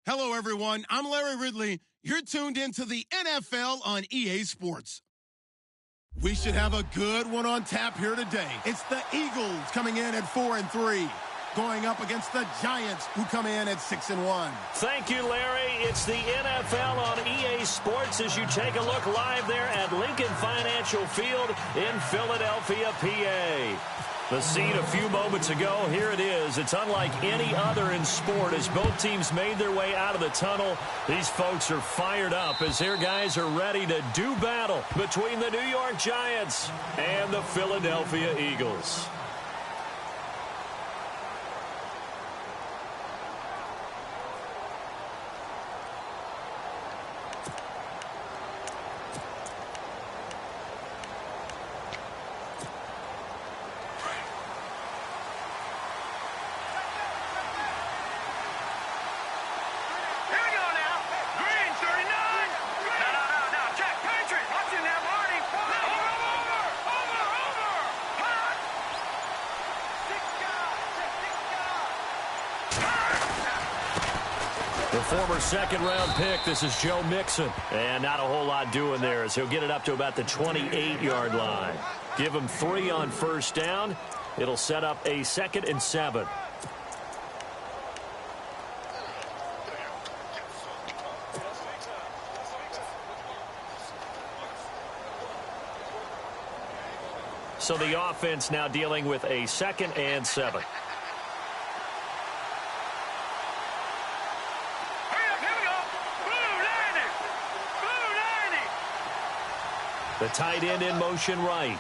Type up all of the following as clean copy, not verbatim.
Hello, everyone. I'm Larry Ridley. You're tuned into the NFL on EA Sports. We should have a good one on tap here today. It's the Eagles coming in at 4-3, going up against the Giants, who come in at 6-1. Thank you, Larry. It's the NFL on EA Sports as you take a look live there at Lincoln Financial Field in Philadelphia, PA. The scene a few moments ago, here it is. It's unlike any other in sport as both teams made their way out of the tunnel. These folks are fired up as their guys are ready to do battle between the New York Giants and the Philadelphia Eagles. The former second-round pick, this is Joe Mixon. And not a whole lot doing there as he'll get it up to about the 28-yard line. Give him 3 on first down. It'll set up a 2nd and 7. So the offense now dealing with a 2nd and 7. The tight end in motion right.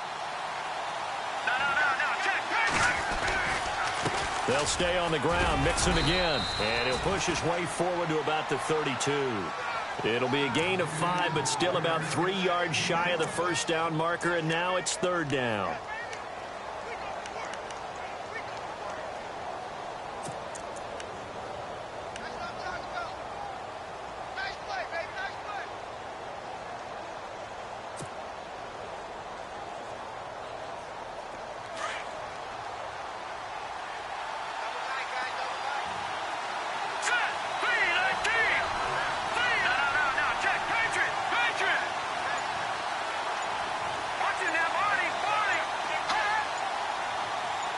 They'll stay on the ground. Mixon again. And he'll push his way forward to about the 32. It'll be a gain of 5, but still about 3 yards shy of the first down marker, and now it's 3rd down.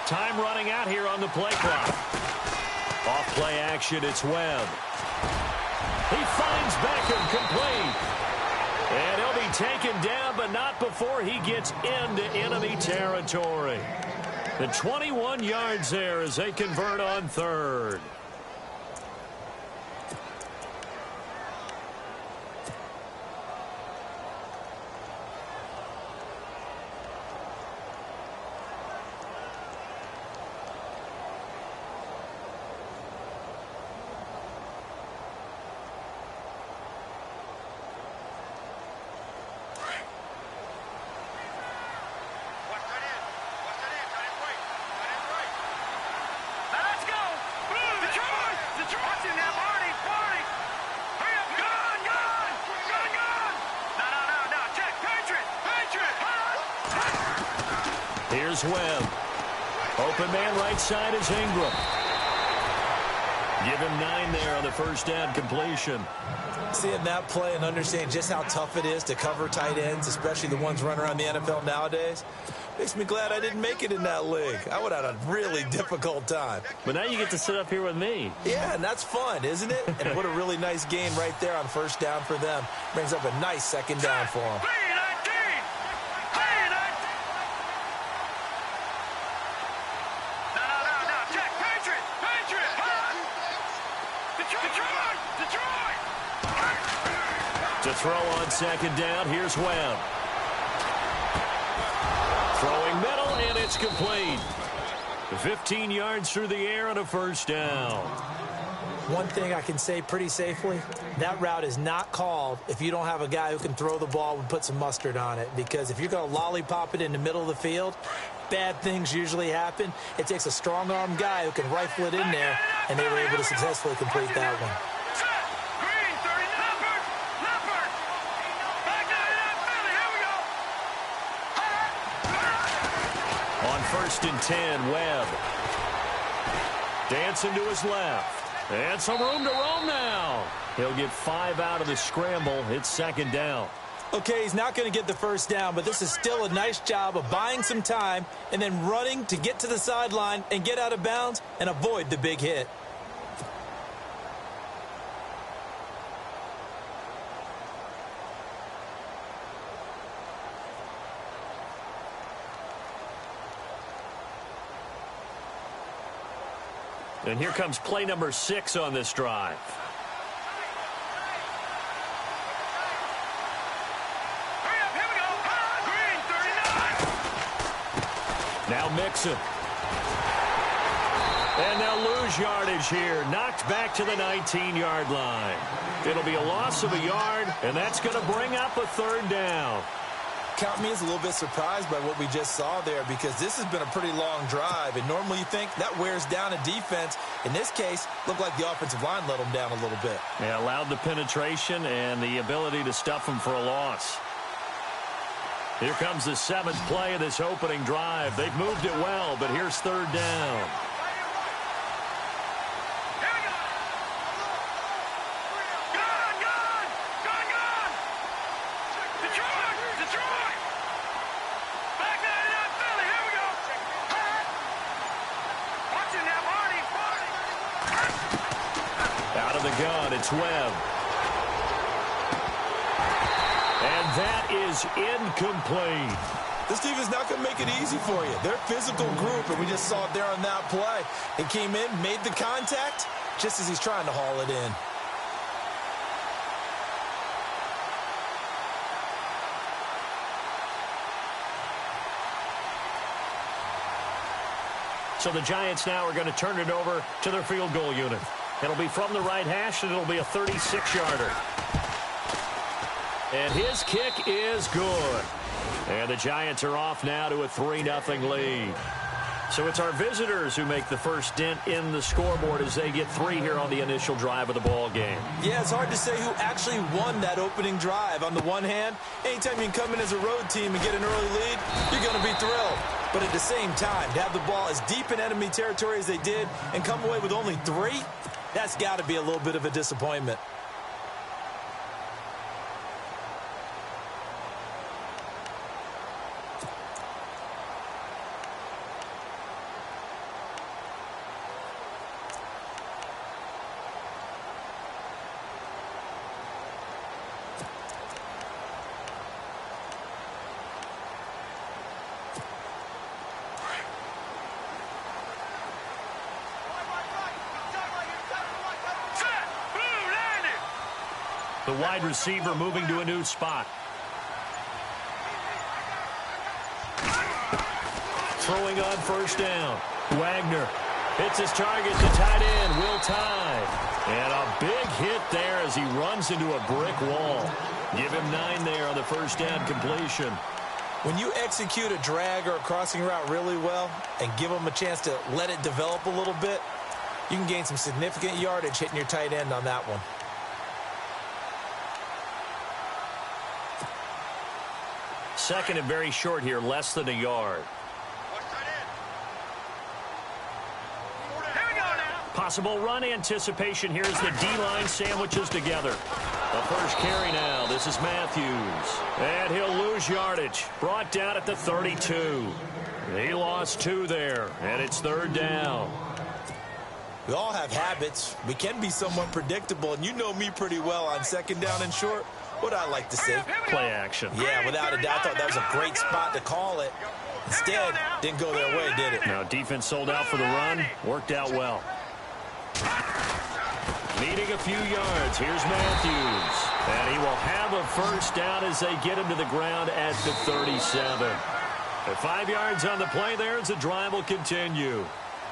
Time running out here on the play clock. Off play action, it's Webb. He finds Beckham complete. And he'll be taken down, but not before he gets into enemy territory. The 21 yards there as they convert on 3rd. Here's Webb. Open man right side is Ingram. Give him 9 there on the first down completion. Seeing that play and understanding just how tough it is to cover tight ends, especially the ones running around the NFL nowadays, makes me glad I didn't make it in that league. I would have had a really difficult time. But now you get to sit up here with me. Yeah, and that's fun, isn't it? And what a really nice gain right there on first down for them. Brings up a nice 2nd down for them. To throw on 2nd down, here's Webb. Throwing middle, and it's complete. 15 yards through the air and a first down. One thing I can say pretty safely, that route is not called if you don't have a guy who can throw the ball and put some mustard on it. Because if you're going to lollipop it in the middle of the field, bad things usually happen. It takes a strong-arm guy who can rifle it in there, and they were able to successfully complete that one. On 1st and 10, Webb. Dancing to his left. And some room to roam now. He'll get 5 out of the scramble. It's second down. Okay, he's not going to get the first down, but this is still a nice job of buying some time and then running to get to the sideline and get out of bounds and avoid the big hit. And here comes play number 6 on this drive. Now Mixon. And they'll lose yardage here. Knocked back to the 19-yard line. It'll be a loss of a yard, and that's going to bring up a third down. Count me as a little bit surprised by what we just saw there, because this has been a pretty long drive, and normally you think that wears down a defense. In this case, looked like the offensive line let them down a little bit. Yeah, allowed the penetration and the ability to stuff them for a loss. Here comes the 7th play of this opening drive. They've moved it well, but here's third down. Out of the gun, it's Webb. And that is incomplete. This team is not going to make it easy for you. They're a physical group, and we just saw it there on that play. He came in, made the contact, just as he's trying to haul it in. So the Giants now are going to turn it over to their field goal unit. It'll be from the right hash, and it'll be a 36-yarder. And his kick is good. And the Giants are off now to a 3-0 lead. So it's our visitors who make the first dent in the scoreboard as they get 3 here on the initial drive of the ball game. Yeah, it's hard to say who actually won that opening drive. On the one hand, anytime you can come in as a road team and get an early lead, you're going to be thrilled. But at the same time, to have the ball as deep in enemy territory as they did and come away with only 3, that's got to be a little bit of a disappointment. The wide receiver moving to a new spot. Throwing on first down. Wagner hits his target to tight end, Will Tye. And a big hit there as he runs into a brick wall. Give him 9 there on the first down completion. When you execute a drag or a crossing route really well and give them a chance to let it develop a little bit, you can gain some significant yardage hitting your tight end on that one. Second and very short here, less than a yard. Possible run anticipation. Here's the D-line sandwiches together. The first carry now. This is Matthews. And he'll lose yardage. Brought down at the 32. He lost 2 there, and it's third down. We all have habits. We can be somewhat predictable, and you know me pretty well on second down and short. What I like to see. Play action. Yeah, without a doubt. I thought that was a great spot to call it. Instead, didn't go their way, did it? Now, defense sold out for the run. Worked out well. Needing a few yards. Here's Matthews. And he will have a first down as they get him to the ground at the 37. At 5 yards on the play there as the drive will continue.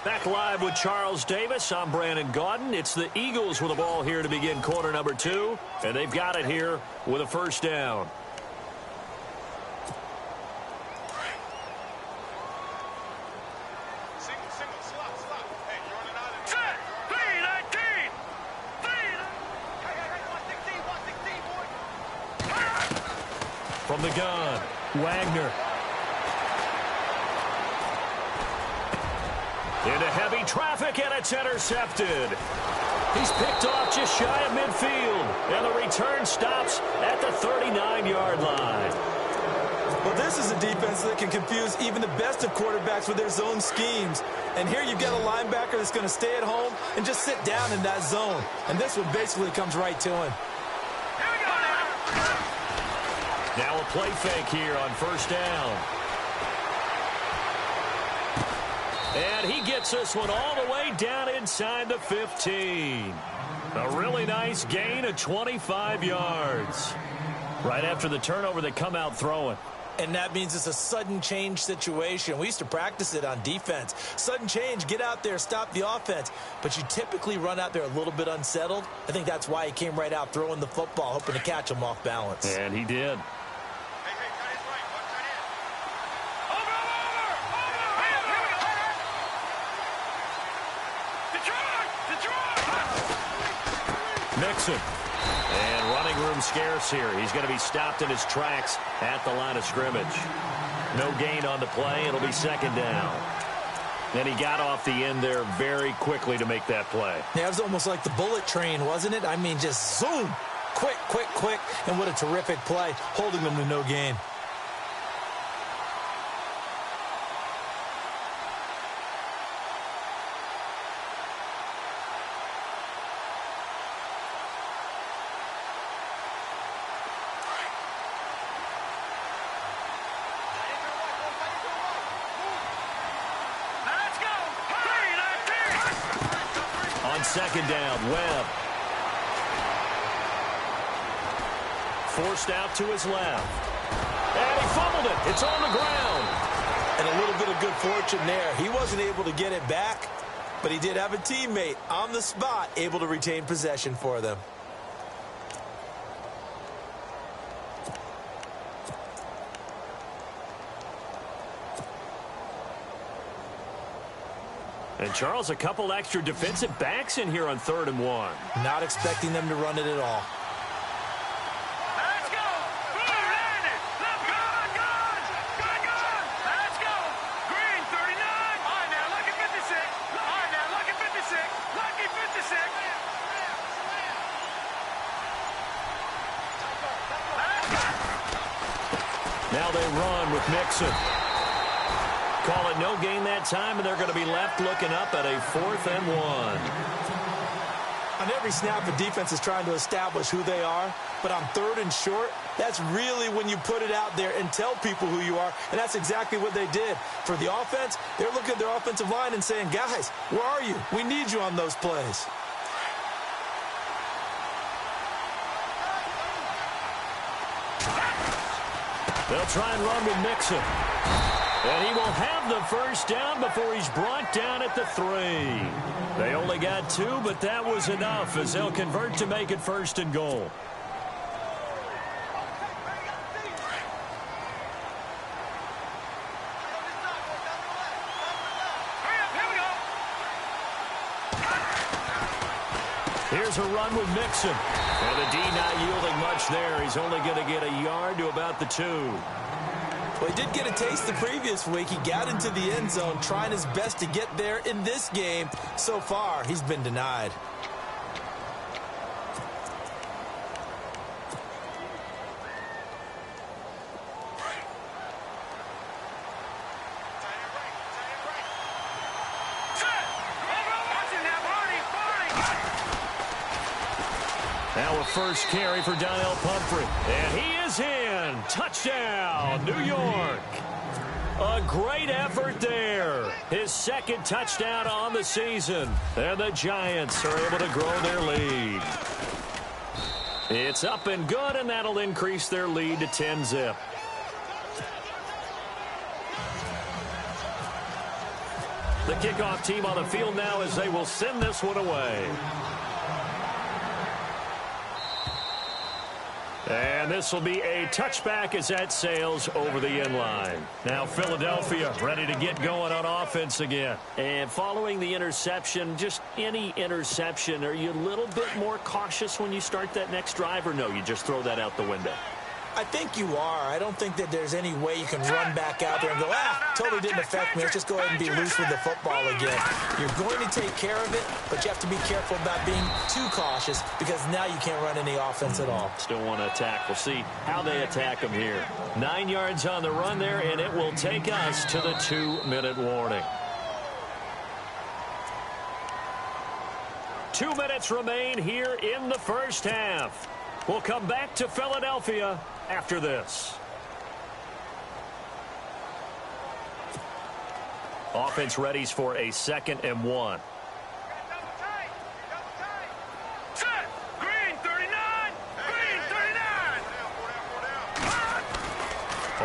Back live with Charles Davis. I'm Brandon Gaudin. It's the Eagles with the ball here to begin quarter number 2. And they've got it here with a first down. From the gun, Wagner. Into heavy traffic, and it's intercepted. He's picked off just shy of midfield. And the return stops at the 39-yard line. Well, this is a defense that can confuse even the best of quarterbacks with their zone schemes. And here you've got a linebacker that's going to stay at home and just sit down in that zone. And this one basically comes right to him. Now a play fake here on first down. And he gets this one all the way down inside the 15. A really nice gain of 25 yards. Right after the turnover, they come out throwing. And that means it's a sudden change situation. We used to practice it on defense. Sudden change, get out there, stop the offense. But you typically run out there a little bit unsettled. I think that's why he came right out throwing the football, hoping to catch him off balance. And he did. Mixon. And running room scarce here. He's going to be stopped in his tracks at the line of scrimmage. No gain on the play. It'll be second down. And he got off the end there very quickly to make that play. Yeah, it was almost like the bullet train, wasn't it? I mean, just zoom. Quick, quick, quick. And what a terrific play, holding them to no gain. Second down, Webb. Forced out to his left. And he fumbled it. It's on the ground. And a little bit of good fortune there. He wasn't able to get it back, but he did have a teammate on the spot able to retain possession for them. And, Charles, a couple extra defensive backs in here on 3rd and 1. Not expecting them to run it at all. Let's go! Let's go! Green, 39. All right, now, lucky 56. All right, now, lucky 56. Lucky 56. Now they run with Mixon. Call it no gain that time, and they're going to be left looking up at a 4th and 1. On every snap, the defense is trying to establish who they are, but on 3rd and short, that's really when you put it out there and tell people who you are, and that's exactly what they did. For the offense, they're looking at their offensive line and saying, guys, where are you? We need you on those plays. They'll try and run with Mixon. And he will have the first down before he's brought down at the 3. They only got 2, but that was enough as they'll convert to make it 1st and goal. Here's a run with Mixon. And the D not yielding much there. He's only going to get a yard to about the 2. Well, he did get a taste the previous week. He got into the end zone, trying his best to get there in this game. So far, he's been denied. Now a first carry for Donnell Pumphrey. And he is in. Touchdown, New York. A great effort there. His 2nd touchdown on the season. And the Giants are able to grow their lead. It's up and good, and that'll increase their lead to 10-zip. The kickoff team on the field now as they will send this one away. And this will be a touchback as that sails over the end line. Now Philadelphia ready to get going on offense again. And following the interception, just any interception, are you a little bit more cautious when you start that next drive, or no, you just throw that out the window? I think you are. I don't think that there's any way you can run back out there and go, totally didn't affect me. Let's just go ahead and be loose with the football again. You're going to take care of it, but you have to be careful about being too cautious because now you can't run any offense at all. Still want to attack. We'll see how they attack them here. 9 yards on the run there, and it will take us to the 2-minute warning. 2 minutes remain here in the first half. We'll come back to Philadelphia after this. Offense readies for a 2nd and 1. Set. Green 39. Green 39.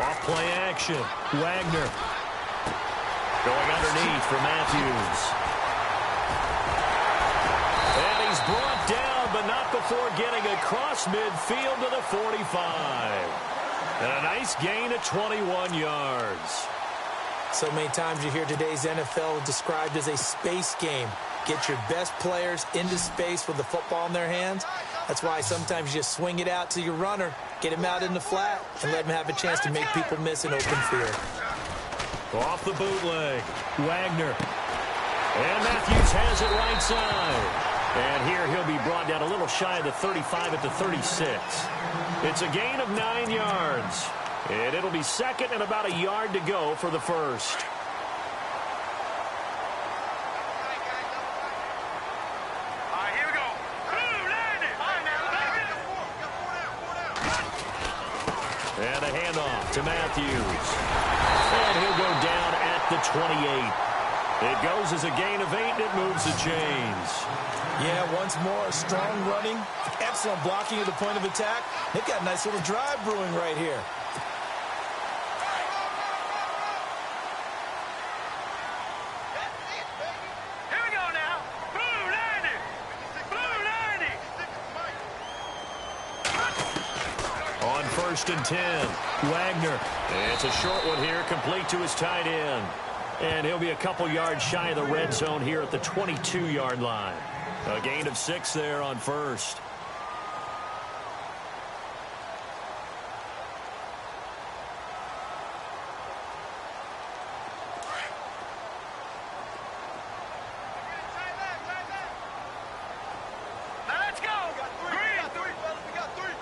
Off play action. Wagner going underneath for Matthews. And he's brought down, but not before getting across midfield to the 45. And a nice gain of 21 yards. So many times you hear today's NFL described as a space game. Get your best players into space with the football in their hands. That's why sometimes you just swing it out to your runner, get him out in the flat, and let him have a chance to make people miss an open field. Off the bootleg, Wagner. And Matthews has it right side. And here he'll be brought down a little shy of the 35 at the 36. It's a gain of 9 yards. And it'll be 2nd and about a yard to go for the first. All right, here we go. And a handoff to Matthews. And he'll go down at the 28. It goes as a gain of 8, and it moves the chains. Yeah, once more, strong running, excellent blocking at the point of attack. They've got a nice little drive brewing right here. Here we go now. Blue 90. Blue 90. On 1st and 10, Wagner. It's a short one here, complete to his tight end. And he'll be a couple yards shy of the red zone here at the 22-yard line. A gain of 6 there on 1st. Now let's go. Green. We got 3.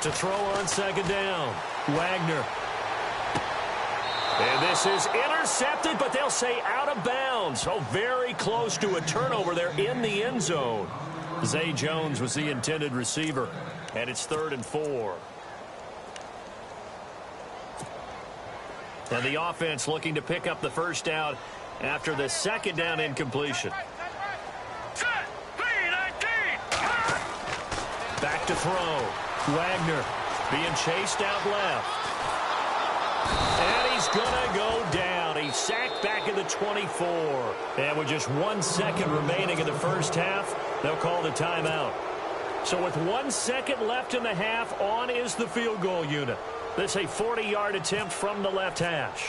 To throw on 2nd down, Wagner. And this is intercepted, but they'll say out of bounds. Oh, very close to a turnover there in the end zone. Zay Jones was the intended receiver, and it's 3rd and 4. And the offense looking to pick up the first down after the 2nd down incompletion. Set. Green 19. Back to throw. Wagner being chased out left. And he's going to go down. He's sacked back at the 24. And with just 1 second remaining in the first half, they'll call the timeout. So with 1 second left in the half, on is the field goal unit. This a 40-yard attempt from the left hash.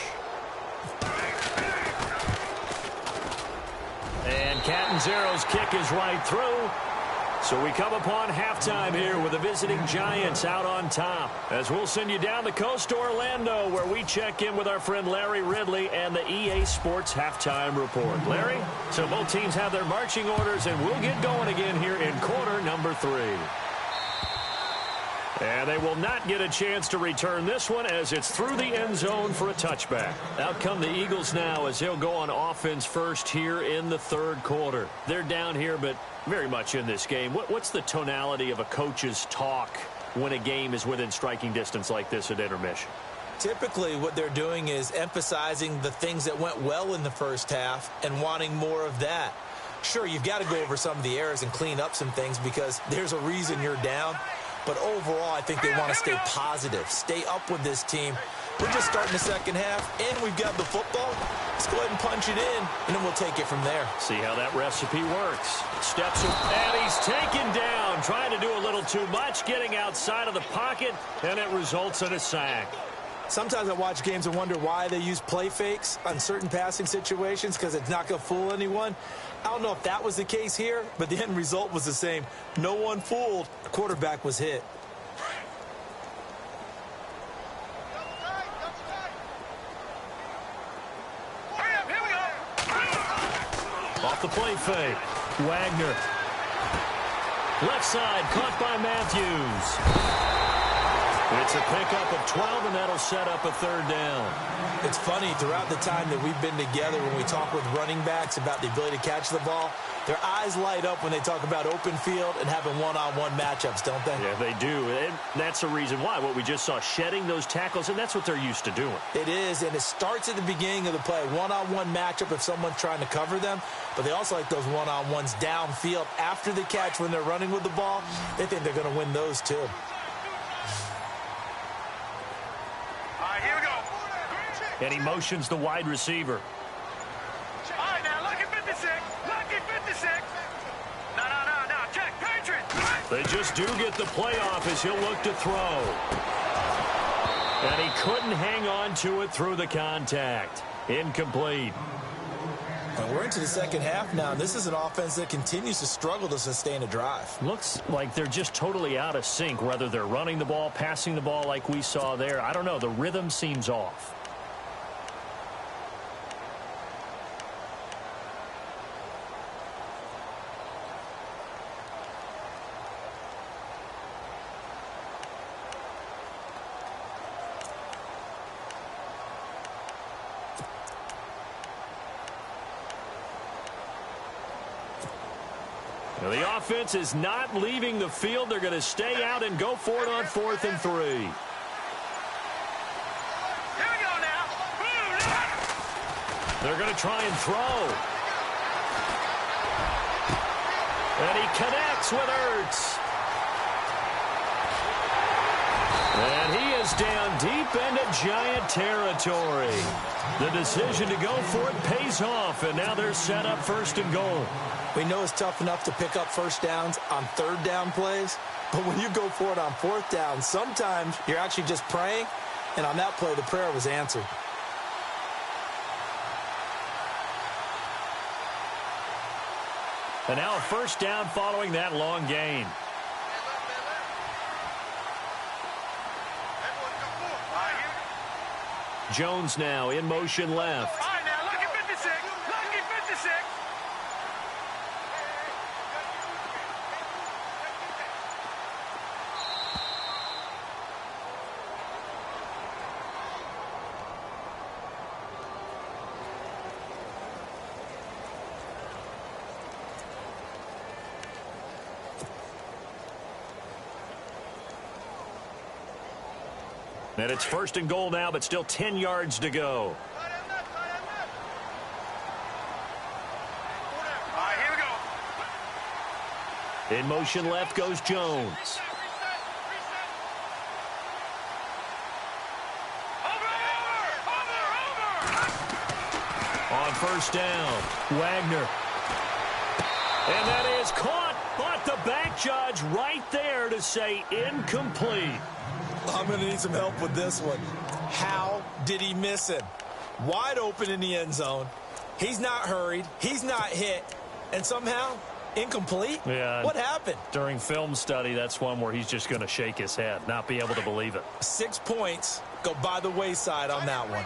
And Catanzaro's kick is right through. So we come upon halftime here with the visiting Giants out on top. As we'll send you down the coast to Orlando, where we check in with our friend Larry Ridley and the EA Sports Halftime Report. Larry, so both teams have their marching orders, and we'll get going again here in quarter number 3. And they will not get a chance to return this one as it's through the end zone for a touchback. Out come the Eagles now as they'll go on offense first here in the 3rd quarter. They're down here, but very much in this game. What's the tonality of a coach's talk when a game is within striking distance like this at intermission? Typically, what they're doing is emphasizing the things that went well in the first half and wanting more of that. Sure, you've got to go over some of the errors and clean up some things because there's a reason you're down. But overall, I think they want to stay positive, stay up with this team. We're just starting the second half, and we've got the football. Let's go ahead and punch it in, and then we'll take it from there. See how that recipe works. Steps, and he's taken down, trying to do a little too much, getting outside of the pocket, and it results in a sack. Sometimes I watch games and wonder why they use play fakes on certain passing situations because it's not going to fool anyone. I don't know if that was the case here, but the end result was the same. No one fooled. The quarterback was hit. Off the play fake. Wagner. Left side, caught by Matthews. It's a pickup of 12, and that'll set up a third down. It's funny, throughout the time that we've been together, when we talk with running backs about the ability to catch the ball, their eyes light up when they talk about open field and having one-on-one matchups, don't they? Yeah, they do. And that's the reason why. What we just saw, shedding those tackles, and that's what they're used to doing. It is, and it starts at the beginning of the play. One-on-one matchup if someone's trying to cover them, but they also like those one-on-ones downfield after the catch when they're running with the ball. They think they're going to win those too. And he motions the wide receiver. All right, now, lucky 56. Lucky 56. No, check, Patriots. They just do get the playoff as he'll look to throw. And he couldn't hang on to it through the contact. Incomplete. And we're into the second half now, and this is an offense that continues to struggle to sustain a drive. Looks like they're just totally out of sync, whether they're running the ball, passing the ball like we saw there. I don't know. The rhythm seems off. Now, the offense is not leaving the field. They're going to stay out and go for it on 4th and 3. Here we go now. They're going to try and throw. And he connects with Ertz. And he is down deep into Giant territory. The decision to go for it pays off, and now they're set up 1st and goal. We know it's tough enough to pick up first downs on 3rd down plays, but when you go for it on 4th down, sometimes you're actually just praying, and on that play, the prayer was answered. And now a 1st down following that long gain. Jones now in motion left. All right, now, lucky 56. Lucky 56. And it's 1st and goal now, but still 10 yards to go. All right, here we go. In motion left goes Jones. On 1st down, Wagner. And that is caught, but the back judge right there to say incomplete. I'm going to need some help with this one. How did he miss him? Wide open in the end zone. He's not hurried. He's not hit. And somehow, incomplete? Yeah. What happened? During film study, that's one where he's just going to shake his head, not be able to believe it. 6 points go by the wayside on that one.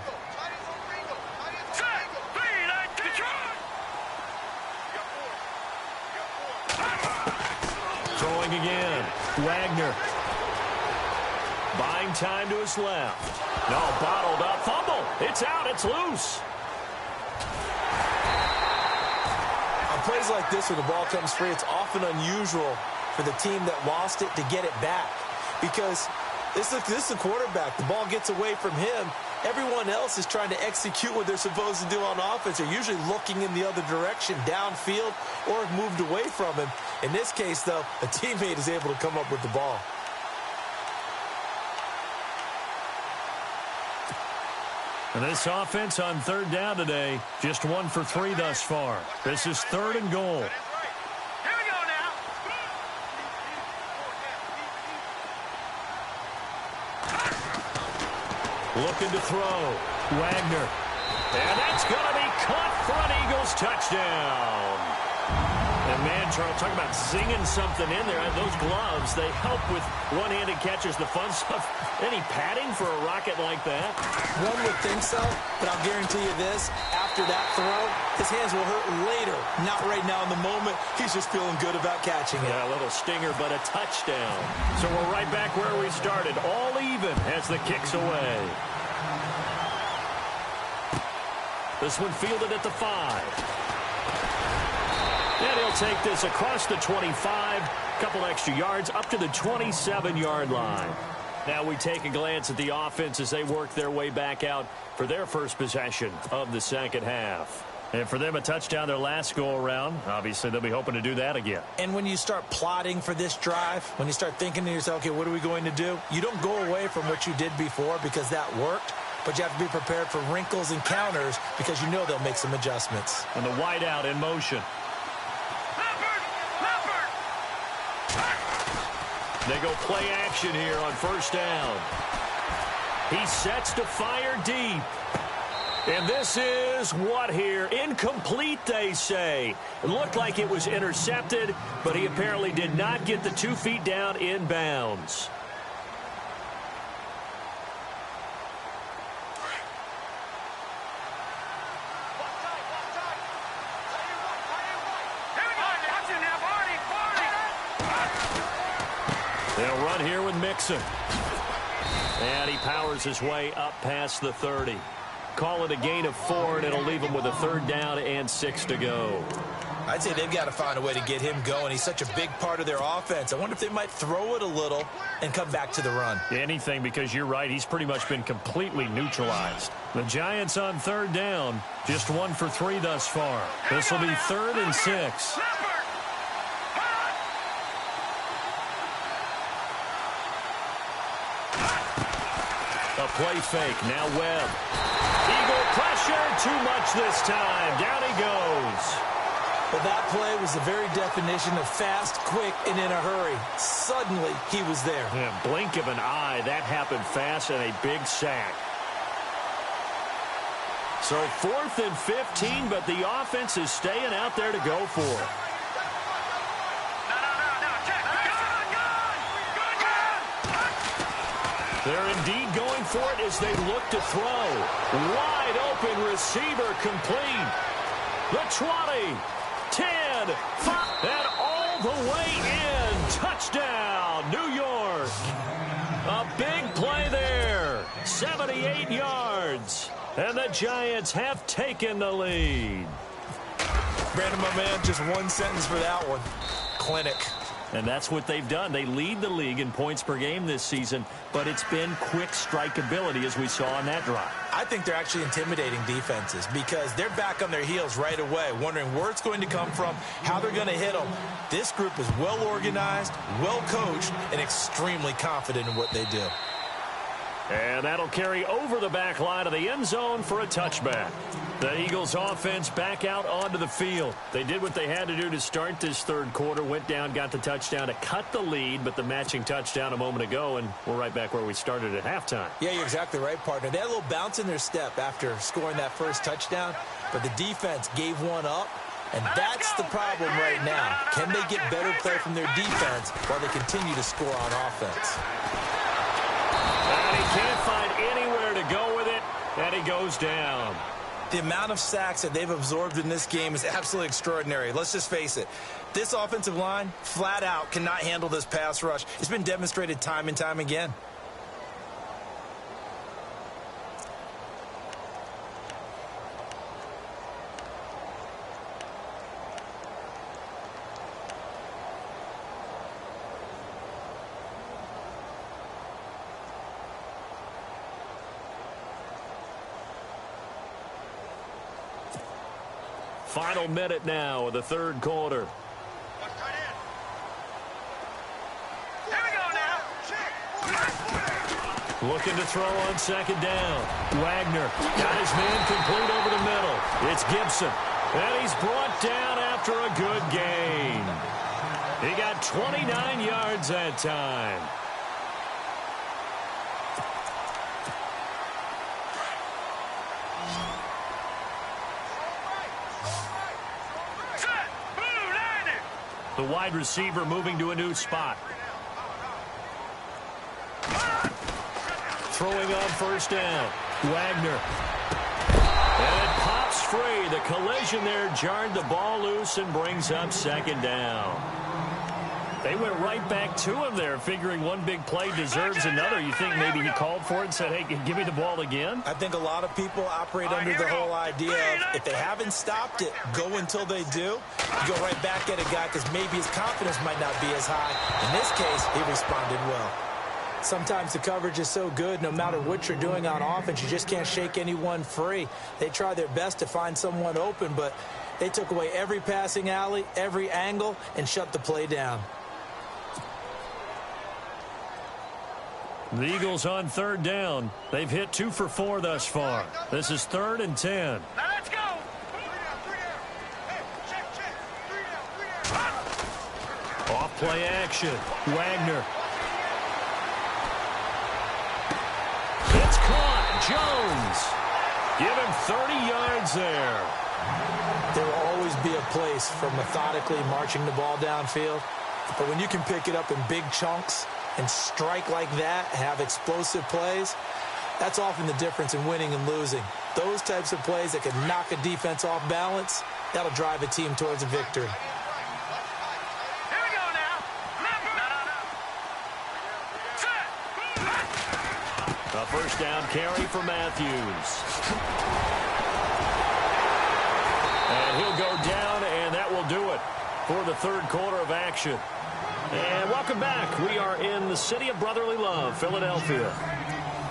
Throwing again. Wagner. Buying time to his left. No, bottled up. Fumble. It's out. It's loose. On plays like this where the ball comes free, it's often unusual for the team that lost it to get it back. Because this is the quarterback. The ball gets away from him. Everyone else is trying to execute what they're supposed to do on offense. They're usually looking in the other direction, downfield, or have moved away from him. In this case, though, a teammate is able to come up with the ball. And this offense on 3rd down today, just 1 for 3 thus far. This is 3rd and goal. Here we go now. Looking to throw. Wagner. And that's going to be caught for an Eagles touchdown. And man, Charles, talk about zinging something in there. Those gloves, they help with one-handed catches, the fun stuff. Any padding for a rocket like that? One would think so, but I'll guarantee you this. After that throw, his hands will hurt later. Not right now in the moment. He's just feeling good about catching it. Yeah, a little stinger, but a touchdown. So we're right back where we started. All even as the kick's away. This one fielded at the 5. And he'll take this across the 25, couple extra yards, up to the 27-yard line. Now we take a glance at the offense as they work their way back out for their first possession of the second half. And for them, a touchdown their last go-around. Obviously, they'll be hoping to do that again. And when you start plotting for this drive, when you start thinking to yourself, okay, what are we going to do? You don't go away from what you did before because that worked. But you have to be prepared for wrinkles and counters because you know they'll make some adjustments. And the wideout in motion. They go play action here on first down. He sets to fire deep. And this is what here? Incomplete, they say. It looked like it was intercepted, but he apparently did not get the 2 feet down in bounds. They'll run here with Mixon. And he powers his way up past the 30. Call it a gain of 4, and it'll leave him with a 3rd down and 6 to go. I'd say they've got to find a way to get him going. He's such a big part of their offense. I wonder if they might throw it a little and come back to the run. Anything, because you're right. He's pretty much been completely neutralized. The Giants on 3rd down. Just 1 for 3 thus far. This will be 3rd and 6. A play fake. Now Webb. Eagle pressure. Too much this time. Down he goes. But that play was the very definition of fast, quick, and in a hurry. Suddenly, he was there. Yeah, blink of an eye. That happened fast and a big sack. So 4th and 15, but the offense is staying out there to go for it. They're indeed going for it as they look to throw. Wide open receiver complete. The 20, 10, 5, and all the way in. Touchdown, New York. A big play there. 78 yards. And the Giants have taken the lead. Brandon, my man, just one sentence for that one. Clinic. And that's what they've done. They lead the league in points per game this season, but it's been quick strikeability as we saw on that drive. I think they're actually intimidating defenses because they're back on their heels right away, wondering where it's going to come from, how they're going to hit them. This group is well organized, well coached, and extremely confident in what they do. And that'll carry over the back line of the end zone for a touchback. The Eagles offense back out onto the field. They did what they had to do to start this 3rd quarter, went down, got the touchdown to cut the lead, but the matching touchdown a moment ago, and we're right back where we started at halftime. Yeah, you're exactly right, partner. They had a little bounce in their step after scoring that first touchdown, but the defense gave one up, and that's the problem right now. Can they get better play from their defense while they continue to score on offense? And he can't find anywhere to go with it, and he goes down. The amount of sacks that they've absorbed in this game is absolutely extraordinary. Let's just face it. This offensive line, flat out, cannot handle this pass rush. It's been demonstrated time and time again. Final minute now of the 3rd quarter. Here we go now. Looking to throw on 2nd down. Wagner got his man complete over the middle. It's Gibson. And he's brought down after a good gain. He got 29 yards that time. The wide receiver moving to a new spot. Throwing on first down. Wagner. And it pops free. The collision there jarred the ball loose and brings up second down. They went right back to him there, figuring one big play deserves another. You think maybe he called for it and said, hey, give me the ball again? I think a lot of people operate under the whole idea of if they haven't stopped it, go until they do. You go right back at a guy because maybe his confidence might not be as high. In this case, he responded well. Sometimes the coverage is so good, no matter what you're doing on offense, you just can't shake anyone free. They try their best to find someone open, but they took away every passing alley, every angle, and shut the play down. The Eagles on third down. They've hit 2 for 4 thus far. This is 3rd and 10. Now let's go. Off play action. Wagner. It's caught. Jones. Give him 30 yards there. There will always be a place for methodically marching the ball downfield. But when you can pick it up in big chunks and strike like that, have explosive plays, that's often the difference in winning and losing. Those types of plays that can knock a defense off balance, that'll drive a team towards a victory. Here we go now. A first down carry for Matthews. And he'll go down, and that will do it for the third quarter of action. And welcome back. We are in the city of brotherly love, Philadelphia.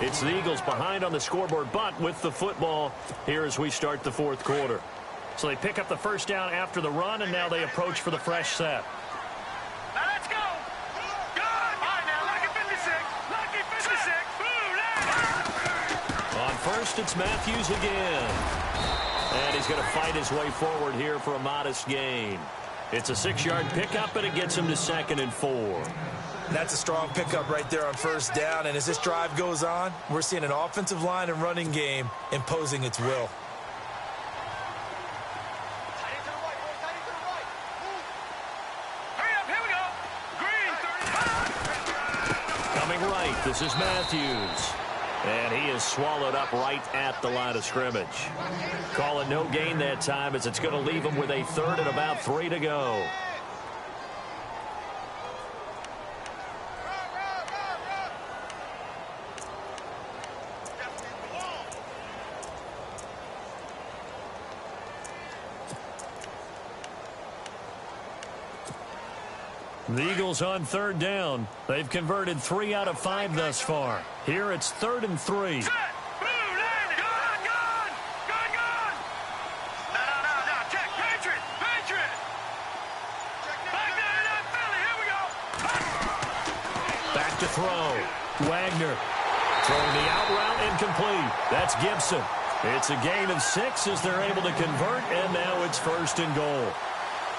It's the Eagles behind on the scoreboard, but with the football here as we start the fourth quarter. So they pick up the first down after the run, and now they approach for the fresh set. Now let's go. Good. All right, now, lucky 56. Lucky 56. On first, it's Matthews again. And he's going to fight his way forward here for a modest gain. It's a 6-yard pickup, and it gets him to 2nd and 4. That's a strong pickup right there on first down. And as this drive goes on, we're seeing an offensive line and running game imposing its will. Hurry up, here we go. Green 30. Coming right, this is Matthews. And he is swallowed up right at the line of scrimmage. Call it no gain that time as it's going to leave him with a 3rd and about 3 to go. The Eagles on third down. They've converted 3 out of 5 thus far. Here it's 3rd and 3. Set. Boom, landing. Gone. No. Check. Patriot. Back down, Philly. Here we go. Back to throw. Wagner throwing the out route incomplete. That's Gibson. It's a gain of 6 as they're able to convert, and now it's 1st and goal.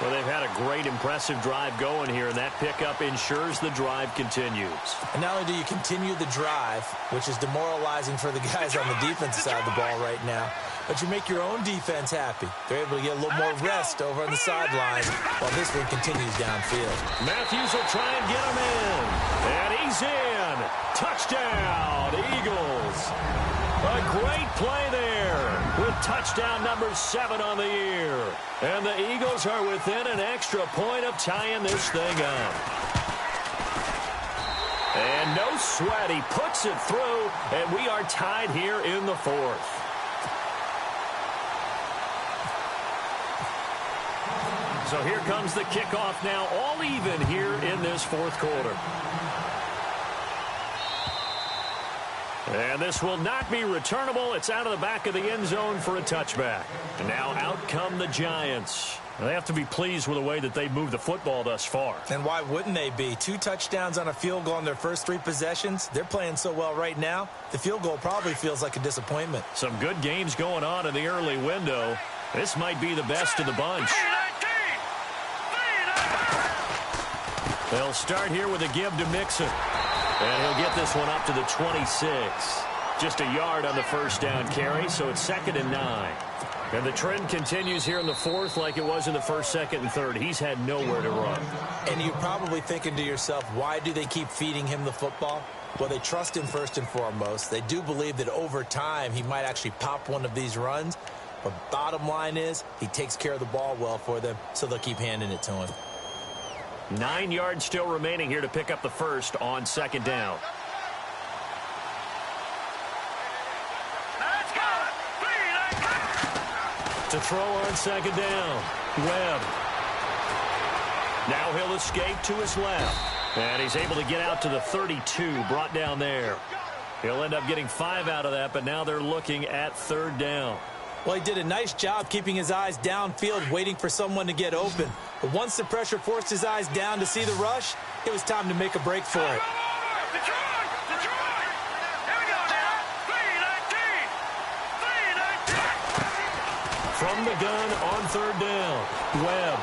Well, they've had a great, impressive drive going here, and that pickup ensures the drive continues. And not only do you continue the drive, which is demoralizing for the guys on the defensive side of the ball right now, but you make your own defense happy. They're able to get a little more rest over on the sidelines while this one continues downfield. Matthews will try and get him in. And he's in. Touchdown, Eagles. A great play there with touchdown number 7 on the year. And the Eagles are within an extra point of tying this thing up. And no sweat. He puts it through, and we are tied here in the 4th. So here comes the kickoff now, all even here in this 4th quarter. And this will not be returnable. It's out of the back of the end zone for a touchback. And now out come the Giants. They have to be pleased with the way that they've moved the football thus far. And why wouldn't they be? 2 touchdowns on a field goal in their first 3 possessions. They're playing so well right now, the field goal probably feels like a disappointment. Some good games going on in the early window. This might be the best of the bunch. They'll start here with a give to Mixon. And he'll get this one up to the 26. Just a yard on the first down carry, so it's 2nd and 9. And the trend continues here in the fourth like it was in the first, second, and third. He's had nowhere to run. And you're probably thinking to yourself, why do they keep feeding him the football? Well, they trust him first and foremost. They do believe that over time he might actually pop one of these runs. But bottom line is he takes care of the ball well for them, so they'll keep handing it to him. 9 yards still remaining here to pick up the first on second down. To throw on second down, Webb. Now he'll escape to his left. And he's able to get out to the 32, brought down there. He'll end up getting 5 out of that, but now they're looking at third down. Well, he did a nice job keeping his eyes downfield, waiting for someone to get open. But once the pressure forced his eyes down to see the rush, it was time to make a break for it. From the gun on third down, Webb.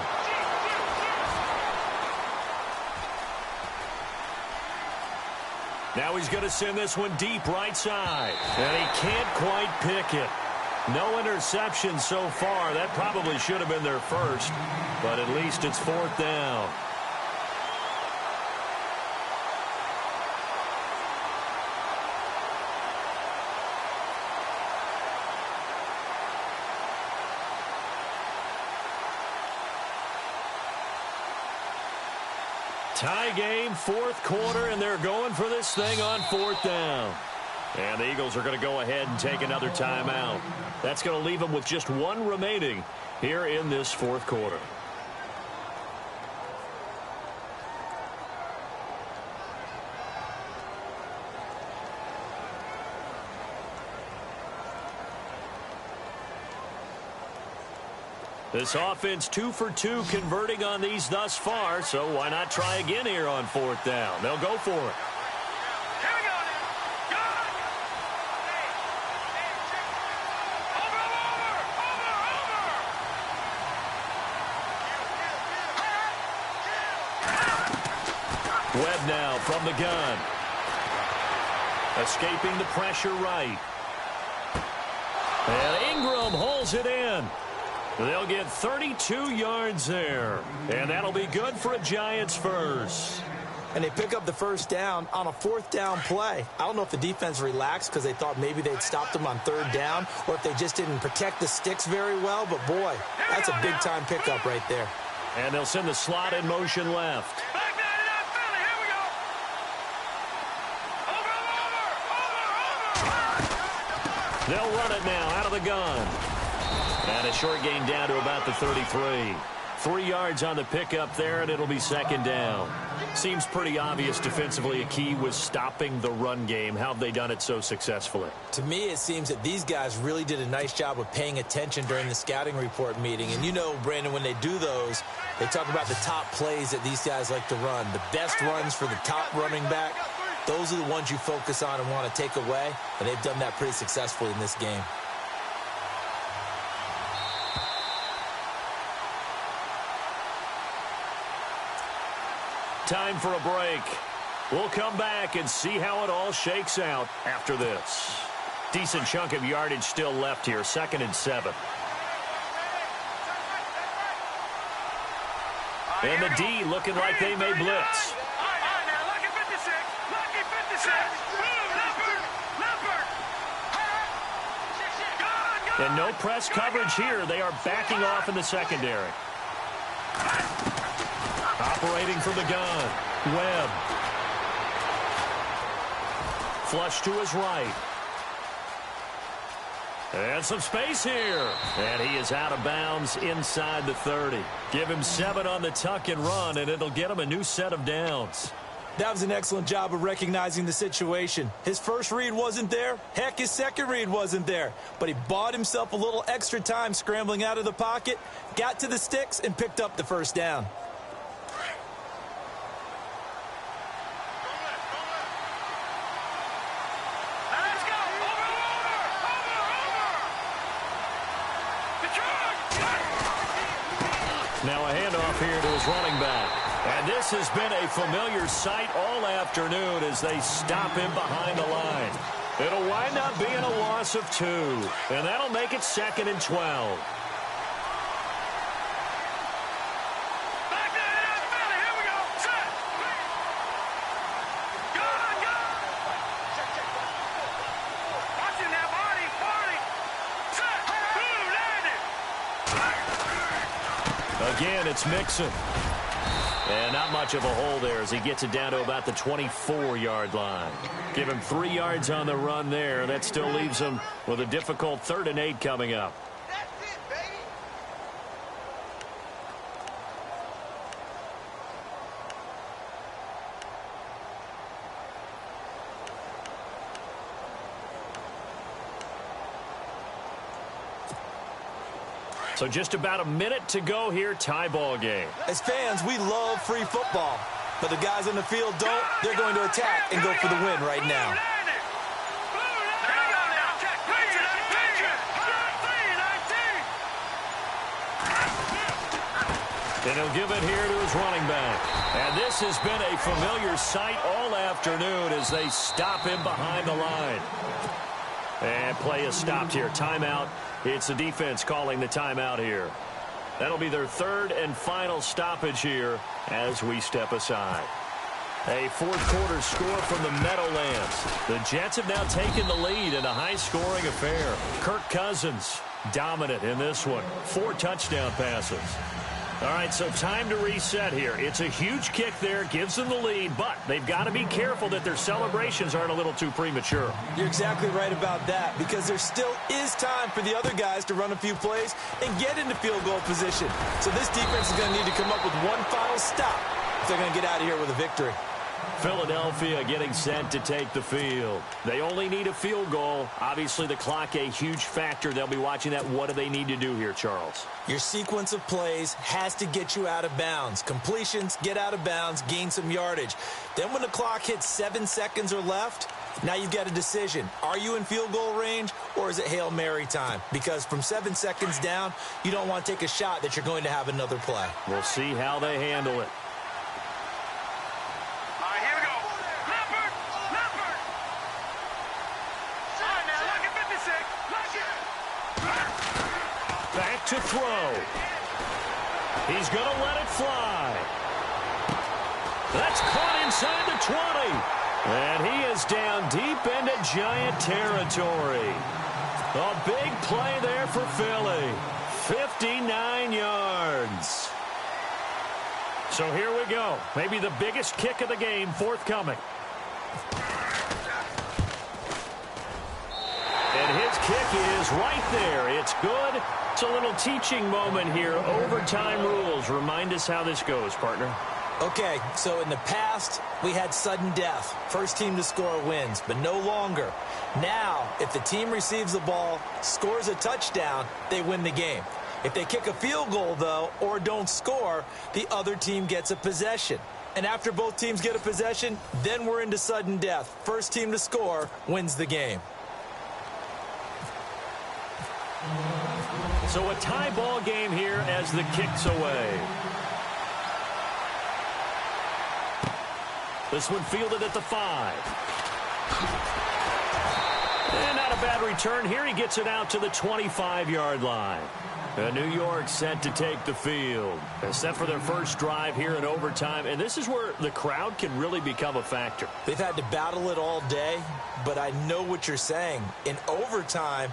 Now he's going to send this one deep right side. And he can't quite pick it. No interception so far. That probably should have been their first. But at least it's fourth down. Tie game, fourth quarter, and they're going for this thing on fourth down. And the Eagles are going to go ahead and take another timeout. That's going to leave them with just one remaining here in this fourth quarter. This offense 2 for 2 converting on these thus far, so why not try again here on fourth down? They'll go for it. Here we go. Go! Over. Webb now from the gun. Escaping the pressure right. And Ingram holds it in. They'll get 32 yards there. And that'll be good for a Giants first. And they pick up the first down on a fourth down play. I don't know if the defense relaxed because they thought maybe they'd stopped them on third down or if they just didn't protect the sticks very well. But, boy, that's a big-time pickup right there. And they'll send the slot in motion left. They'll run it now out of the gun. And a short gain down to about the 33. 3 yards on the pickup there, and it'll be second down. Seems pretty obvious defensively a key was stopping the run game. How have they done it so successfully? To me, it seems that these guys really did a nice job of paying attention during the scouting report meeting. And you know, Brandon, when they do those, they talk about the top plays that these guys like to run. The best runs for the top running back. Those are the ones you focus on and want to take away. And they've done that pretty successfully in this game. Time for a break. We'll come back and see how it all shakes out after this. Decent chunk of yardage still left here. 2nd and 7. And the D looking like they may blitz. And no press coverage here. They are backing off in the secondary. Operating from the gun, Webb. Flush to his right. And some space here. And he is out of bounds inside the 30. Give him 7 on the tuck and run, and it'll get him a new set of downs. That was an excellent job of recognizing the situation. His first read wasn't there. Heck, his second read wasn't there. But he bought himself a little extra time scrambling out of the pocket, got to the sticks, and picked up the first down. Now a handoff here to his running back. And this has been a familiar sight all afternoon as they stop him behind the line. It'll wind up being a loss of 2, and that'll make it 2nd and 12. Back to the Philly. Here we go. Set. Go. Watching that body. Set. Boom, landed. Again, it's Mixon. And not much of a hole there as he gets it down to about the 24-yard line. Give him 3 yards on the run there. That still leaves him with a difficult 3rd and 8 coming up. That's it, baby. So just about a minute to go here, tie ball game. As fans, we love free football. But the guys on the field don't. They're going to attack and go for the win right now. And he'll give it here to his running back. And this has been a familiar sight all afternoon as they stop him behind the line. And play is stopped here. Timeout. It's the defense calling the timeout here. That'll be their 3rd and final stoppage here as we step aside. A 4th quarter score from the Meadowlands. The Jets have now taken the lead in a high-scoring affair. Kirk Cousins dominant in this one. 4 touchdown passes. All right, so time to reset here. It's a huge kick there, gives them the lead, but they've got to be careful that their celebrations aren't a little too premature. You're exactly right about that because there still is time for the other guys to run a few plays and get into field goal position. So this defense is going to need to come up with one final stop if they're going to get out of here with a victory. Philadelphia getting set to take the field. They only need a field goal. Obviously, the clock a huge factor. They'll be watching that. What do they need to do here, Charles? Your sequence of plays has to get you out of bounds. Completions, get out of bounds, gain some yardage. Then when the clock hits 7 seconds or left, now you've got a decision. Are you in field goal range or is it Hail Mary time? Because from 7 seconds down, you don't want to take a shot that you're going to have another play. We'll see how they handle it. Back to throw. He's going to let it fly. That's caught inside the 20. And he is down deep into Giant territory. A big play there for Philly. 59 yards. So here we go. Maybe the biggest kick of the game forthcoming. And his kick is right there. It's good. It's a little teaching moment here. Overtime rules. Remind us how this goes, partner. Okay, so in the past, we had sudden death. First team to score wins, but no longer. Now, if the team receives the ball, scores a touchdown, they win the game. If they kick a field goal, though, or don't score, the other team gets a possession. And after both teams get a possession, then we're into sudden death. First team to score wins the game. So a tie ball game here as the kick's away. This one fielded at the 5. And not a bad return here. He gets it out to the 25-yard line. New York set to take the field. They're set for their first drive here in overtime. And this is where the crowd can really become a factor. They've had to battle it all day, but I know what you're saying. In overtime,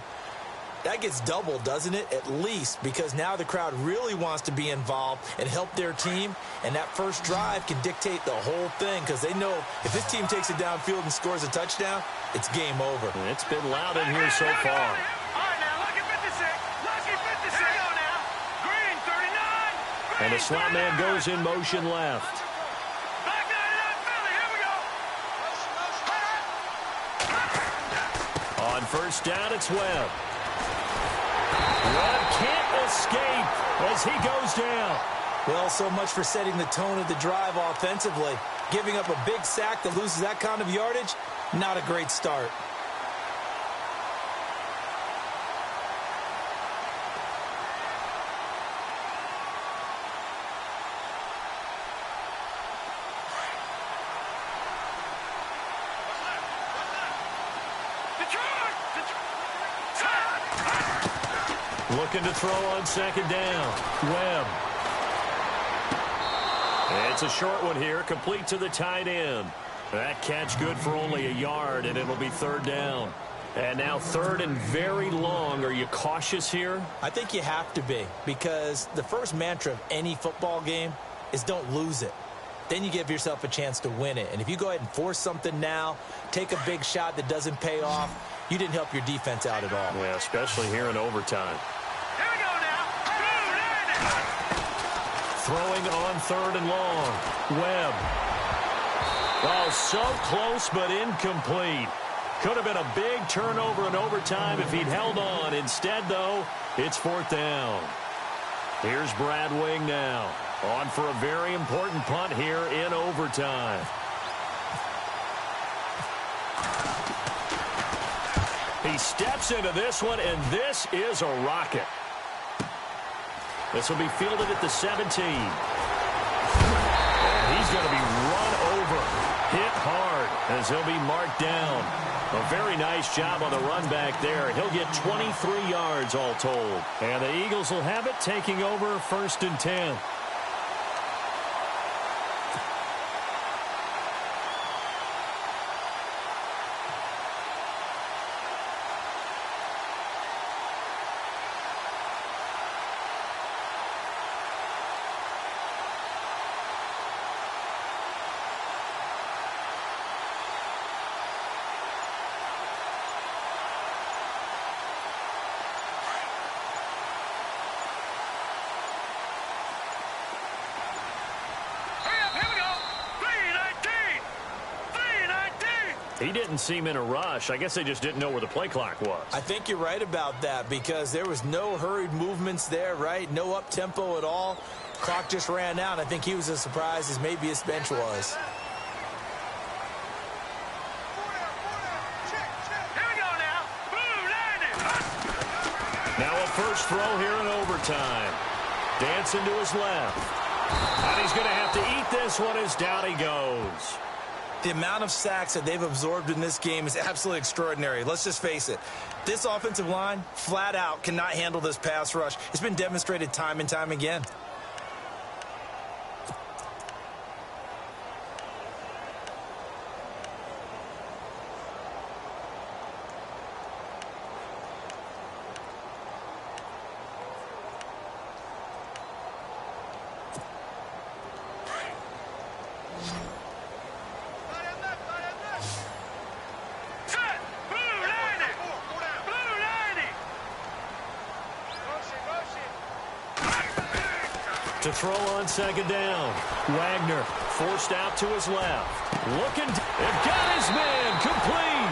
that gets doubled, doesn't it? At least, because now the crowd really wants to be involved and help their team, and that first drive can dictate the whole thing because they know if this team takes it downfield and scores a touchdown, it's game over. And it's been loud in here so far. All right, now, lucky 56. Lucky 56. Here we go now. Green, 39. And the slot man goes in motion left. Back to the Philly. Here we go. On first down, it's Webb. Webb can't escape as he goes down. Well, so much for setting the tone of the drive offensively. Giving up a big sack that loses that kind of yardage, not a great start. Looking to throw on second down. Webb. It's a short one here, complete to the tight end. That catch good for only a yard, and it'll be third down. And now third and very long. Are you cautious here? I think you have to be, because the first mantra of any football game is don't lose it. Then you give yourself a chance to win it. And if you go ahead and force something now, take a big shot that doesn't pay off, you didn't help your defense out at all. Yeah, especially here in overtime. Here we go now. Throwing on third and long. Webb. Oh, so close but incomplete. Could have been a big turnover in overtime if he'd held on. Instead, though, it's fourth down. Here's Brad Wing now. On for a very important punt here in overtime. He steps into this one, and this is a rocket. This will be fielded at the 17. And he's going to be run over, hit hard, as he'll be marked down. A very nice job on the run back there. He'll get 23 yards all told. And the Eagles will have it, taking over first and 10. He didn't seem in a rush. I guess they just didn't know where the play clock was. I think you're right about that, because there was no hurried movements there, right? No up-tempo at all. Clock just ran out. I think he was as surprised as maybe his bench was. Here we go now. Blue landing. Now a first throw here in overtime. Dancing to his left. And he's going to have to eat this one as down he goes. The amount of sacks that they've absorbed in this game is absolutely extraordinary. Let's just face it. This offensive line, flat out, cannot handle this pass rush. It's been demonstrated time and time again. To throw on second down. Wagner forced out to his left. Looking, and got his man complete.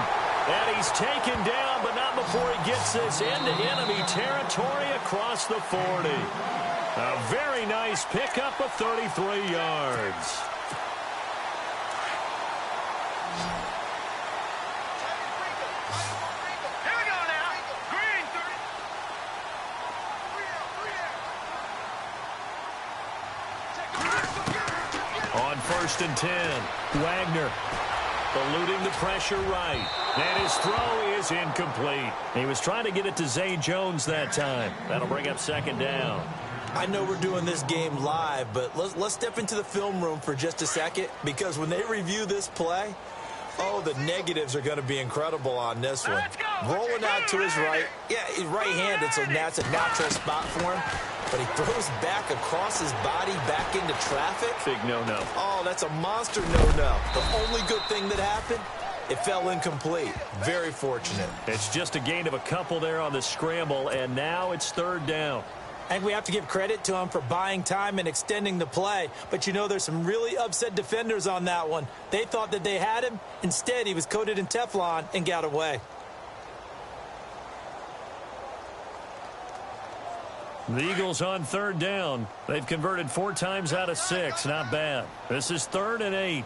And he's taken down, but not before he gets this into enemy territory across the 40. A very nice pickup of 33 yards. First and 10. Wagner eluding the pressure right. And his throw is incomplete. He was trying to get it to Zay Jones that time. That'll bring up second down. I know we're doing this game live, but let's step into the film room for just a second, because when they review this play, oh, the negatives are going to be incredible on this one. Rolling out to his right. Yeah, he's right-handed, so that's a natural spot for him. But he throws back across his body back into traffic. Big no-no. Oh, that's a monster no-no. The only good thing that happened, it fell incomplete. Very fortunate. It's just a gain of a couple there on the scramble, and now it's third down. And we have to give credit to him for buying time and extending the play. But, you know, there's some really upset defenders on that one. They thought that they had him. Instead, he was coated in Teflon and got away. The Eagles on third down. They've converted 4 times out of 6. Not bad. This is 3rd and 8.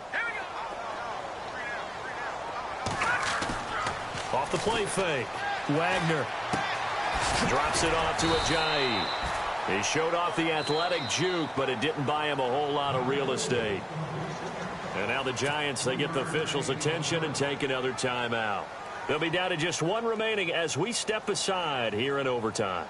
Off the play fake. Wagner drops it off to Ajayi. He showed off the athletic juke, but it didn't buy him a whole lot of real estate. And now the Giants, they get the officials' attention and take another timeout. They'll be down to just 1 remaining as we step aside here in overtime.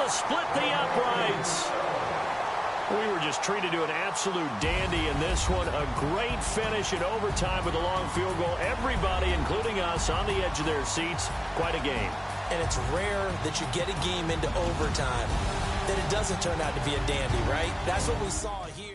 will split the uprights. We were just treated to an absolute dandy in this one. A great finish in overtime with a long field goal. Everybody, including us, on the edge of their seats. Quite a game. And it's rare that you get a game into overtime that it doesn't turn out to be a dandy, right? That's what we saw here.